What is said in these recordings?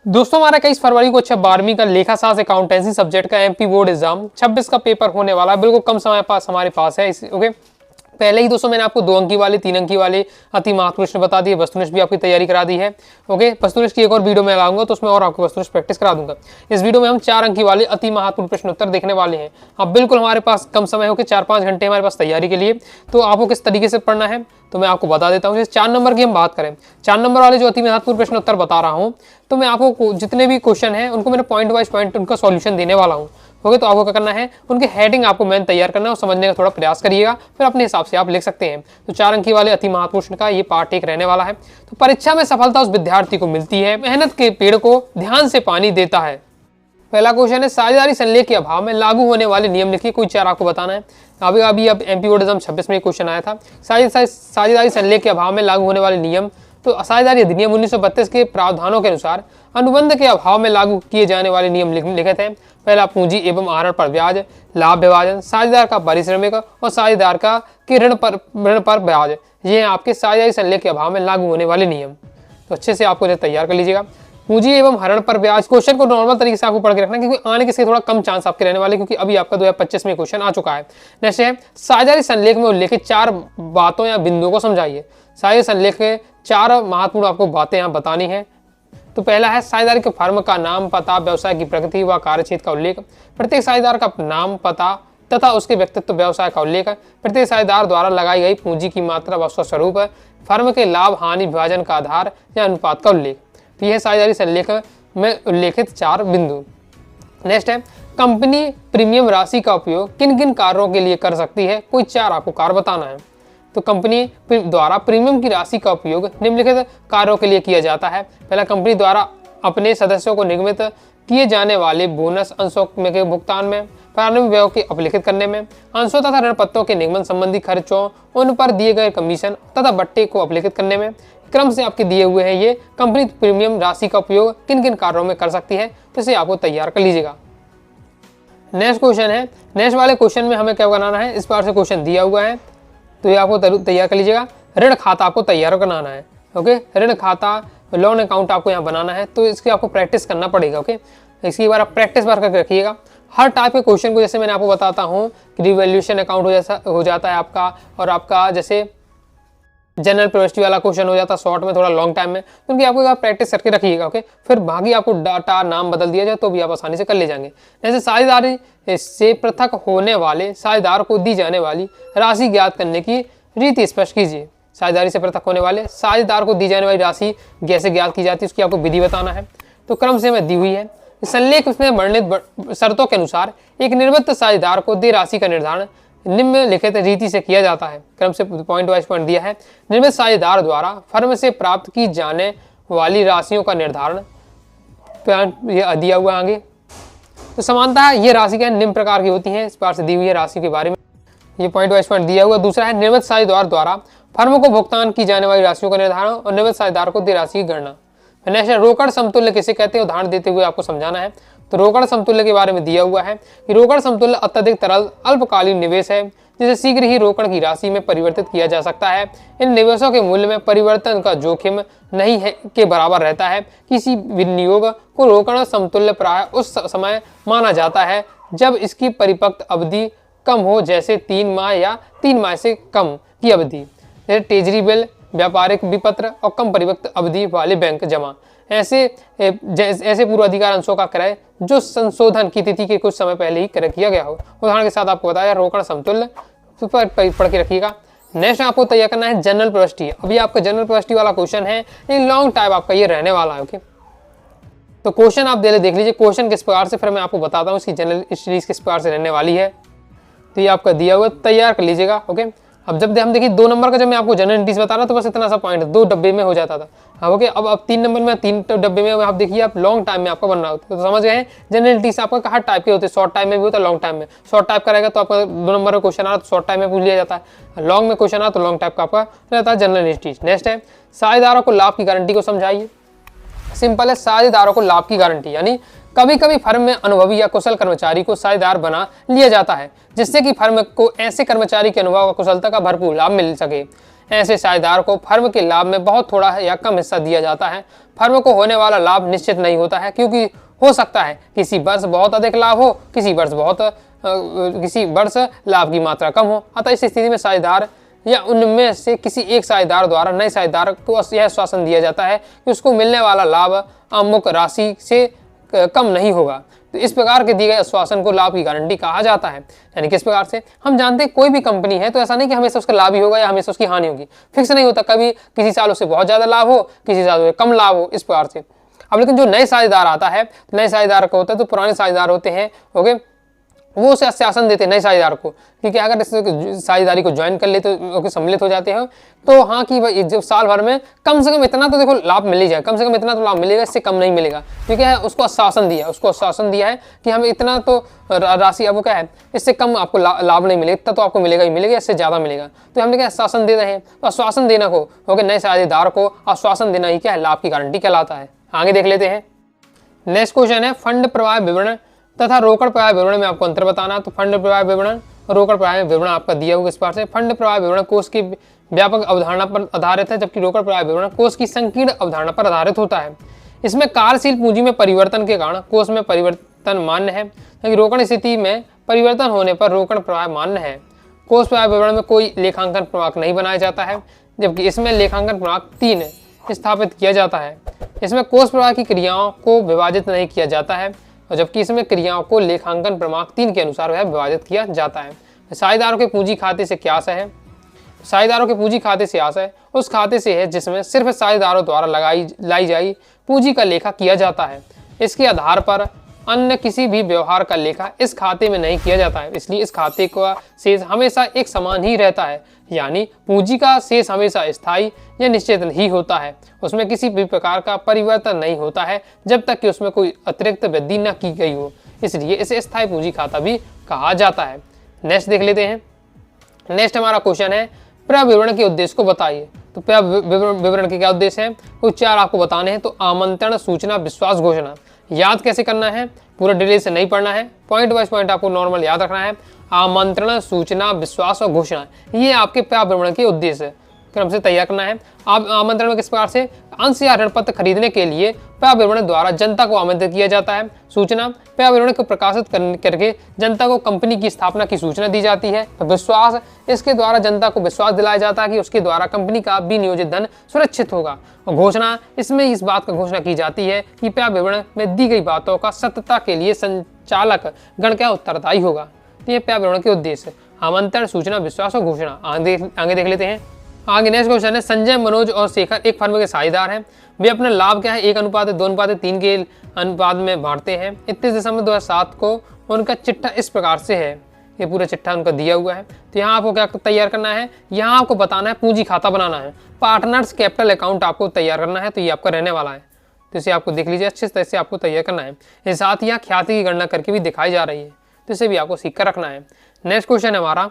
दोस्तों हमारा 21 फरवरी को 12वीं का लेखा शास्त्र अकाउंटेंसी सब्जेक्ट का एमपी बोर्ड एग्जाम 26 का पेपर होने वाला है। बिल्कुल कम समय पास हमारे पास है। ओके, पहले ही दोस्तों मैंने आपको 2 अंकी वाले 3 अंकी वाले अति महत्वपूर्ण प्रश्न बता दिए। वस्तुनिष्ठ भी आपकी तैयारी करा दी है। ओके, वस्तुनिष्ठ की एक और वीडियो में लाऊंगा तो उसमें और आपको वस्तुनिष्ठ प्रैक्टिस करा दूंगा। इस वीडियो में हम 4 अंकी वाले अति महत्वपूर्ण प्रश्न उत्तर देखने वाले हैं। अब बिल्कुल हमारे पास कम समय हो के 4-5 घंटे हमारे पास तैयारी के लिए, तो आपको किस तरीके से पढ़ना है तो मैं आपको बता देता हूँ। जैसे 4 नंबर की हम बात करें, 4 नंबर वाले जो अति महत्वपूर्ण प्रश्न उत्तर बता रहा हूँ, तो मैं आपको जितने भी क्वेश्चन हैं उनको मैंने पॉइंट वाइज पॉइंट उनका सॉल्यूशन देने वाला हूँ। ओके, तो आपको क्या करना है, उनके हेडिंग आपको मैंने तैयार करना है और समझने का थोड़ा प्रयास करिएगा, फिर अपने हिसाब से आप लिख सकते हैं। तो 4 अंकी वाले अति महत्वपूर्ण प्रश्न का ये पार्ट 1 रहने वाला है। तो परीक्षा में सफलता उस विद्यार्थी को मिलती है मेहनत के पेड़ को ध्यान से पानी देता है। पहला क्वेश्चन है, साझेदारी संलेख के अभाव में लागू होने वाले नियम लिखिए। कोई 4 आपको बताना है। अभी एमपी बोर्ड एग्जाम 26 में क्वेश्चन आया था, साझेदारी संलेख के अभाव में लागू होने वाले नियम। तो साझेदारी अधिनियम 1932 के प्रावधानों के अनुसार अनुबंध के अभाव में लागू किए जाने वाले नियम लिखे थे। पहला, पूंजी एवं आहरण पर ब्याज, लाभ विभाजन, साझेदार का पारिश्रमिक और साझेदार का के ऋण पर ब्याज। ये आपके साझेदारी संलेख के अभाव में लागू होने वाले नियम। तो अच्छे से आपको तैयार कर लीजिएगा। पूंजी एवं हरण पर ब्याज, क्वेश्चन को नॉर्मल तरीके से आपको पढ़ के रखना, क्योंकि आने के थोड़ा कम चांस आपके रहने वाले, क्योंकि अभी आपका 2025 में क्वेश्चन आ चुका है। नेक्स्ट है, साझेदारी संलेख में उल्लेखित 4 बातों या बिंदुओं को समझाइए। साझेदारी संलेख के 4 महत्वपूर्ण आपको बातें यहाँ बतानी है। तो पहला है, साझेदारी के फर्म का नाम, पता, व्यवसाय की प्रकृति व कार्यक्षेत्र का उल्लेख, प्रत्येक साझेदार का नाम, पता तथा उसके व्यक्तित्व, व्यवसाय का उल्लेख, प्रत्येक साझेदार द्वारा लगाई गई पूंजी की मात्रा व उसका स्वरूप, फर्म के लाभ हानि विभाजन का आधार या अनुपात का उल्लेख। तो यह साझेदारी संलेख में उल्लेखित 4 बिंदु। नेक्स्ट है, कंपनी प्रीमियम राशि का उपयोग किन किन कार्यों के लिए कर सकती है। कोई 4 आपको कार्य बताना है। तो कंपनी द्वारा प्रीमियम की राशि का उपयोग निम्नलिखित कार्यों के लिए किया जाता है। पहला, कंपनी द्वारा अपने सदस्यों को निगमित किए जाने वाले बोनस अंशों के भुगतान में, प्रारंभिक व्यय के अपलिखित करने में, अंशों तथा ऋण पत्रों के निगमन संबंधी खर्चों, उन पर दिए गए कमीशन तथा बट्टे को अपलिखित करने में। क्रम से आपके दिए हुए हैं ये कंपनी प्रीमियम राशि का उपयोग किन किन कार्यों में कर सकती है, तो इसे आपको तैयार कर लीजिएगा। नेक्स्ट क्वेश्चन है, नेक्स्ट वाले क्वेश्चन में हमें क्या बनाना है, इस बार से क्वेश्चन दिया हुआ है तो ये आपको तैयार कर लीजिएगा। ऋण खाता आपको तैयार बनाना है। ओके, ऋण खाता लोन अकाउंट आपको यहाँ बनाना है, तो इसकी आपको प्रैक्टिस करना पड़ेगा। ओके, इसकी बार आप प्रैक्टिस बार करके रखिएगा। हर टाइप के क्वेश्चन को जैसे मैंने आपको बताता हूँ कि रिवैल्यूएशन अकाउंट हो जाता है आपका, और आपका जैसे जनरल प्रोवेस्टी वाला क्वेश्चन हो जाता है शॉर्ट में, थोड़ा लॉन्ग टाइम में, तो उनकी आपको प्रैक्टिस करके रखिएगा। ओके, फिर बाकी आपको डाटा नाम बदल दिया जाए तो भी आप आसानी से कर ले जाएंगे। जैसे साझेदारी से पृथक होने वाले साझेदार को दी जाने वाली राशि ज्ञात करने की रीति स्पष्ट कीजिए। साझेदारी से पृथक होने वाले साझेदार को दी जाने वाली राशि कैसे ज्ञात की जाती है, उसकी आपको विधि बताना है। तो क्रम से मैं दी हुई है। संलेख में वर्णित शर्तों के अनुसार एक निर्मित साझेदार को दे राशि का निर्धारण निम्नलिखित रीति से किया जाता है। क्रम से पॉइंट वाइज पॉइंट दिया है। निर्मित साझेदार द्वारा फर्म से प्राप्त की जाने वाली राशियों का निर्धारण, ये दिया हुआ आगे। तो समानता ये राशि क्या निम्न प्रकार की होती है, इस बार से दी हुई है राशि के बारे में, ये पॉइंट वाइज पॉइंट दिया हुआ। दूसरा है, निर्मित साझेदार द्वारा फर्म को भुगतान की जाने वाली राशियों का निर्धारण और निर्मित साझेदार को दे राशि की गणना। नेक्स्ट, रोकड़ समतुल्य किसे कहते हैं, उदाहरण देते हुए आपको समझाना है। तो रोकड़ समतुल्य के बारे में दिया हुआ है कि रोकड़ समतुल्य अत्यधिक तरल अल्पकालीन निवेश है जिसे शीघ्र ही रोकड़ की राशि में परिवर्तित किया जा सकता है। इन निवेशों के मूल्य में परिवर्तन का जोखिम नहीं है के बराबर रहता है। किसी विनियोग को रोकड़ समतुल्य प्राय उस समय माना जाता है जब इसकी परिपक्व अवधि कम हो, जैसे 3 माह या 3 माह से कम की अवधि, जैसे ट्रेजरी बिल, व्यापारिक विपत्र और कम परिपक्व अवधि वाले बैंक जमा। ऐसे पूर्व अधिकार अंशों का क्रय जो संशोधन की तिथि के कुछ समय पहले ही क्रय किया गया हो। उदाहरण के साथ आपको बताया रोकड़ समतुल्य, तो पढ़ के रखिएगा। नेक्स्ट आपको तैयार करना है जनरल प्रविष्टि। अभी आपका जनरल प्रविष्टि वाला क्वेश्चन है, ये लॉन्ग टाइप आपका ये रहने वाला है। ओके, तो क्वेश्चन आप देख लीजिए क्वेश्चन किस प्रकार से, फिर मैं आपको बताता हूँ इसकी जनरल स्टडीज किस प्रकार से रहने वाली है। तो ये आपका दिया हुआ, तैयार कर लीजिएगा। ओके, अब जब हम देखिए 2 नंबर का जब मैं आपको जनरल एंट्रीज बता रहा तो बस इतना सा पॉइंट 2 डब्बे में हो जाता था। हाँ, ओके, अब 3 नंबर में 3 डब्बे में आप देखिए आप लॉन्ग टाइम में आपका बनना होता है। तो समझ गए हैं जनरल एंट्रीज आपका कहाँ टाइप के होते हैं, शॉर्ट टाइम में भी होता है, लॉन्ग टाइम में। शॉर्ट टाइप करेगा तो आपका 2 नंबर का क्वेश्चन आ रहा तो शॉर्ट टाइम में पूछ लिया जाता है, लॉन्ग में क्वेश्चन आ तो लॉन्ग टाइप का आपका रहता है जनरल एंट्रीज। नेक्स्ट है, साझेदारों को लाभ की गारंटी को समझाइए। सिंपल है, साझेदारों को लाभ की गारंटी यानी कभी कभी फर्म में अनुभवी या कुशल कर्मचारी को साझेदार बना लिया जाता है जिससे कि फर्म को ऐसे कर्मचारी के अनुभव और कुशलता का भरपूर लाभ मिल सके। ऐसे साझेदार को फर्म के लाभ में बहुत थोड़ा या कम हिस्सा दिया जाता है। फर्म को होने वाला लाभ निश्चित नहीं होता है, क्योंकि हो सकता है किसी वर्ष बहुत अधिक लाभ हो, किसी वर्ष लाभ की मात्रा कम हो। अतः इस स्थिति में साझेदार या उनमें से किसी एक साझेदार द्वारा नए साझेदार को यह आश्वासन दिया जाता है कि उसको मिलने वाला लाभ अमुक राशि से कम नहीं होगा। तो इस प्रकार के दिए गए आश्वासन को लाभ की गारंटी कहा जाता है। यानी किस प्रकार से हम जानते हैं कोई भी कंपनी है तो ऐसा नहीं कि हमेशा उसका लाभ ही होगा या हमेशा उसकी हानि होगी, फिक्स नहीं होता। कभी किसी साल उससे बहुत ज्यादा लाभ हो, किसी साल उससे कम लाभ हो, इस प्रकार से। अब लेकिन जो नए साझेदार आता है, नए साझेदार का होता है तो पुराने साझेदार होते हैं, ओके, वो उसे आश्वासन देते हैं नए साझेदार को कि अगर इस साझेदारी को ज्वाइन कर लेते हो, सम्मिलित हो जाते हो तो हाँ कि भाई जब साल भर में कम से कम इतना तो देखो लाभ मिल ही जाए, कम से कम इतना तो लाभ मिलेगा, इससे कम नहीं मिलेगा। क्योंकि है उसको आश्वासन दिया है कि हमें इतना तो राशि, अब वो क्या है, इससे कम आपको लाभ नहीं मिलेगा, इतना तो आपको मिलेगा ही मिलेगा, इससे ज़्यादा मिलेगा। तो हमने क्या आश्वासन दे रहे हैं, तो आश्वासन देना को ओके, नए साझेदार को आश्वासन देना ही क्या है, लाभ की गारंटी कहलाता है। आगे देख लेते हैं। नेक्स्ट क्वेश्चन है फंड प्रवाह विवरण तथा रोकड़ प्रवाह विवरण में आपको अंतर बताना। तो फंड प्रवाह विवरण और रोकड़ प्रवाह विवरण आपका दिया हुआ इस बार से। फंड प्रवाह विवरण कोष की व्यापक अवधारणा पर आधारित है, जबकि रोकड़ प्रवाह विवरण कोष की संकीर्ण अवधारणा पर आधारित होता है। इसमें कार्यशील पूंजी में परिवर्तन के कारण कोष में परिवर्तन मान्य है, जबकि रोकड़ स्थिति में परिवर्तन होने पर रोकड़ प्रवाह मान्य है। कोष प्रवाह विवरण में कोई लेखांकन प्रमाण नहीं बनाया जाता है, जबकि इसमें लेखांकन प्रमाण 3 स्थापित किया जाता है। इसमें कोष प्रवाह की क्रियाओं को विभाजित नहीं किया जाता है, और जबकि इसमें क्रियाओं को लेखांकन प्रमाण 3 के अनुसार वह विभाजित किया जाता है। साझेदारों के पूंजी खाते से क्या आशय है? साझेदारों के पूंजी खाते से आशय उस खाते से है जिसमें सिर्फ साझेदारों द्वारा लाई जाई पूंजी का लेखा किया जाता है। इसके आधार पर अन्य किसी भी व्यवहार का लेखा इस खाते में नहीं किया जाता है, इसलिए इस खाते का शेष हमेशा एक समान ही रहता है। यानी पूंजी का शेष हमेशा स्थायी या निश्चित ही होता है, उसमें किसी भी प्रकार का परिवर्तन नहीं होता है जब तक कि उसमें कोई अतिरिक्त वृद्धि न की गई हो, इसलिए इसे स्थायी पूंजी खाता भी कहा जाता है। नेक्स्ट देख लेते हैं। नेक्स्ट हमारा क्वेश्चन है प्रवाह विवरण के उद्देश्य को बताइए। तो प्रवाह विवरण के क्या उद्देश्य है, कुछ 4 आपको बताने हैं। तो आमंत्रण, सूचना, विश्वास, घोषणा। याद कैसे करना है, पूरा डिटेल से नहीं पढ़ना है, पॉइंट वाइज पॉइंट आपको नॉर्मल याद रखना है। आमंत्रण, सूचना, विश्वास और घोषणा, ये आपके प्रवाह विवरण के उद्देश्य क्रम से तैयार करना है। आप आमंत्रण में किस प्रकार से अंश या ऋण पत्र खरीदने के लिए प्रवाह विवरण द्वारा जनता को आमंत्रित किया जाता है। सूचना, प्रवाह विवरण को प्रकाशित करके जनता को कंपनी की स्थापना की सूचना दी जाती है। तो विश्वास, इसके द्वारा जनता को विश्वास दिलाया जाता है कि उसके द्वारा कंपनी का विनियोजित धन सुरक्षित होगा। और घोषणा, इसमें इस बात का घोषणा की जाती है कि प्रवाह विवरण में दी गई बातों का सत्यता के लिए संचालक गण का उत्तरदायी होगा। तो ये प्रवाह विवरण के उद्देश्य आमंत्रण, सूचना, विश्वास और घोषणा। आगे देख लेते हैं। आगे नेक्स्ट क्वेश्चन है संजय, मनोज और शेखर एक फर्म के साझेदार हैं। वे अपना लाभ क्या है 1:2:3 के अनुपात में बांटते हैं। 31 दिसंबर 2007 को उनका चिट्ठा इस प्रकार से है, ये पूरा चिट्ठा उनका दिया हुआ है। तो यहाँ आपको क्या तैयार करना है, यहाँ आपको बताना है पूंजी खाता बनाना है, पार्टनर्स कैपिटल अकाउंट आपको तैयार करना है। तो ये आपका रहने वाला है, तो इसे आपको देख लीजिए, अच्छे तरह से आपको तैयार करना है। इसके साथ यहाँ ख्याति की गणना करके भी दिखाई जा रही है, तो इसे भी आपको सीख कर रखना है। नेक्स्ट क्वेश्चन है हमारा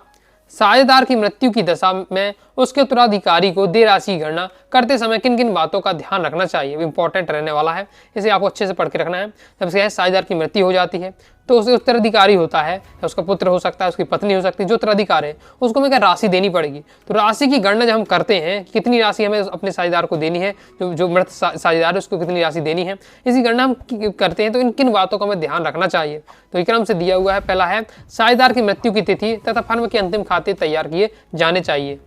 साझेदार की मृत्यु की दशा में उसके उत्तराधिकारी को देय राशि की गणना करते समय किन किन बातों का ध्यान रखना चाहिए, इंपॉर्टेंट रहने वाला है, इसे आपको अच्छे से पढ़ के रखना है। जब से साझेदार की मृत्यु हो जाती है तो उसके उत्तराधिकारी होता है, उसका पुत्र हो सकता है, उसकी पत्नी हो सकती है, जो उत्तराधिकार है उसको हमें क्या राशि देनी पड़ेगी। तो राशि की गणना जब हम करते हैं कितनी राशि हमें अपने साझेदार को देनी है, जो मृत साझेदार है उसको कितनी राशि देनी है, इसी गणना हम करते हैं। तो इन किन बातों का हमें ध्यान रखना चाहिए, तो ये क्रम से दिया हुआ है। पहला है साझेदार की मृत्यु की तिथि तथा फर्म के अंतिम खाते तैयार किए जाने चाहिए।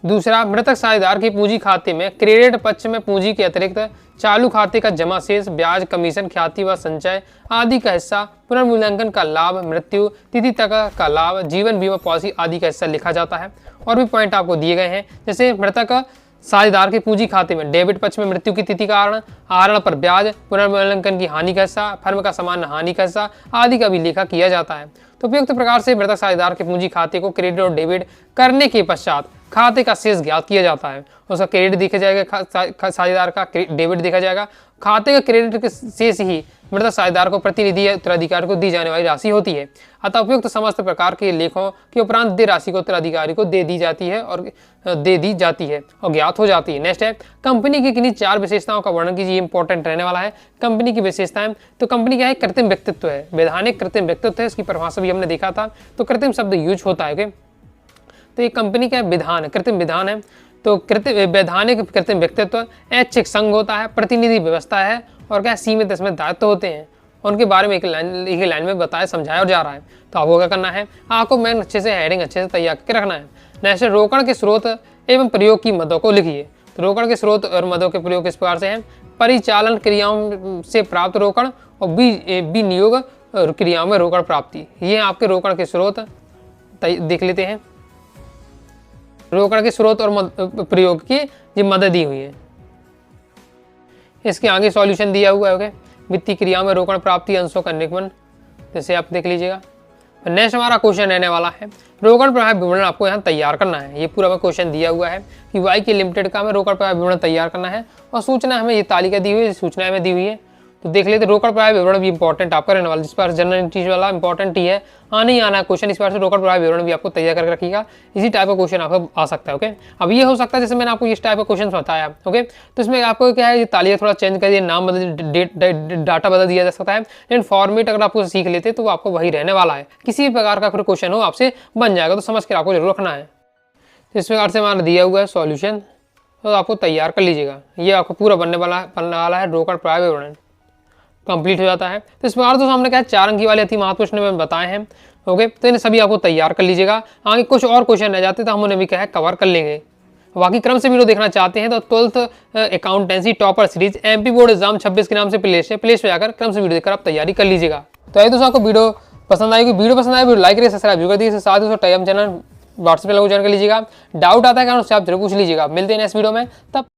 दूसरा, मृतक साझेदार की पूंजी खाते में क्रेडिट पक्ष में पूंजी के अतिरिक्त चालू खाते का जमा शेष, ब्याज, कमीशन, ख्याति व संचय आदि का हिस्सा, पुनर्मूल्यांकन का लाभ, मृत्यु तिथि तक का लाभ, जीवन बीमा पॉलिसी आदि का हिस्सा लिखा जाता है। और भी पॉइंट आपको दिए गए हैं, जैसे मृतक साझेदार के पूंजी खाते में डेबिट पक्ष में मृत्यु की तिथि कारण, आहरण पर ब्याज, पुनर्मूल्यांकन की हानि का हिस्सा, फर्म का सामान्य हानि का हिस्सा आदि का भी लेखा किया जाता है। तो उपयुक्त प्रकार से मृतक साझेदार के पूंजी खाते को क्रेडिट और डेबिट करने के पश्चात खाते का शेष ज्ञात किया जाता है। उसका क्रेडिट देखा जाएगा, साझेदार का डेबिट देखा जाएगा। खाते का क्रेडिट के शेष ही मृतक साझेदार को प्रतिनिधि या उत्तराधिकारी को दी जाने वाली राशि होती है। अतः उपयुक्त समस्त प्रकार के लेखों के उपरांत दे राशि को उत्तराधिकारी को दे दी जाती है और ज्ञात हो जाती है। नेक्स्ट है कंपनी की किन्हीं 4 विशेषताओं का वर्णन कीजिए, इंपॉर्टेंट रहने वाला है। कंपनी की विशेषताएं, तो कंपनी क्या है, कृत्रिम व्यक्तित्व है, वैधानिक कृत्रिम व्यक्तित्व है, इसकी परिभाषा भी हमने देखा था। तो कृत्रिम शब्द यूज होता है। तो ये कंपनी का विधान, कृत्रिम विधान है। तो वैधानिक कृत्रिम व्यक्तित्व, ऐच्छिक संघ होता है, प्रतिनिधि व्यवस्था है, और क्या सीमित इसमें दायित्व होते हैं। उनके बारे में एक लाइन में बताया, समझाया और जा रहा है। तो आपको क्या करना है, आपको मैन अच्छे से हेडिंग अच्छे से तैयार करके रखना है। नेक्स्ट, रोकड़ के स्रोत एवं प्रयोग की मदों को लिखिए। तो रोकड़ के स्रोत और मदों के प्रयोग किस प्रकार से हैं, परिचालन क्रियाओं से प्राप्त रोकड़ और विनियोग क्रियाओं में रोकड़ प्राप्ति, ये आपके रोकड़ के स्रोत देख लेते हैं। रोकड़ के स्रोत और प्रयोग की ये मदद दी हुई है। इसके आगे सॉल्यूशन दिया हुआ है। ओके, वित्तीय क्रियाओं में रोकड़ प्राप्ति अंशों का निगमन, जैसे आप देख लीजिएगा। नेक्स्ट हमारा क्वेश्चन रहने वाला है, रोकड़ प्रवाह विवरण आपको यहाँ तैयार करना है। ये पूरा क्वेश्चन दिया हुआ है कि वाई के लिमिटेड का हमें रोकड़ प्रवाह विवरण तैयार करना है, और सूचना हमें ये तालिका दी हुई है, सूचना हमें दी हुई है। तो देख लेते, रोकड़ प्रवाह विवरण भी इंपॉर्टेंट आपका रहने वाला, जिस पर जनरल एंट्रीज वाला इंपॉर्टेंट ही है, आना ही आना क्वेश्चन। इस बार से रोकड़ प्रवाह विवरण भी आपको तैयार करके रखिएगा, इसी टाइप का क्वेश्चन आपको आ सकता है। ओके, अब ये हो सकता है जैसे मैंने आपको इस टाइप का क्वेश्चन बताया। ओके, तो इसमें आपको क्या है, ये तालिका थोड़ा चेंज कर दिया, नाम बदल, डाटा बदल दिया जा सकता है, लेकिन फॉर्मेट अगर आपको सीख लेते तो आपको वही रहने वाला है। किसी भी प्रकार का फिर क्वेश्चन हो आपसे बन जाएगा, तो समझ कर आपको जरूर रखना है। इस प्रकार से हमारा दिया हुआ है सॉल्यूशन, तो आपको तैयार कर लीजिएगा। ये आपको पूरा बनने वाला है रोकड़ प्रवाह विवरण, कंप्लीट हो जाता है। तो इस बार तो हमने क्या 4 अंक वाले अति महत्व प्रश्न में बताए हैं। ओके, तो इन्हें सभी आपको तैयार कर लीजिएगा। आगे कुछ और क्वेश्चन रह जाते तो हम उन्हें भी क्या है कवर कर लेंगे। बाकी क्रम से वीडियो देखना चाहते हैं तो 12th accountancy topper series MP board exam 26 के नाम से प्लेस पे जाकर क्रम से वीडियो देखकर आप तैयारी कर लीजिएगा। तो आइए दोस्तों, आपको वीडियो पसंद आएगी, वीडियो पसंद आए वीडियो लाइक करिए, सब्सक्राइब कर दीजिए, साथ ही टाइम चैनल व्हाट्सएप पे लोग ज्वाइन कर लीजिएगा। डाउट आता है कारण उससे आप जरूर पूछ लीजिएगा। मिलते हैं नेक्स्ट वीडियो में, तब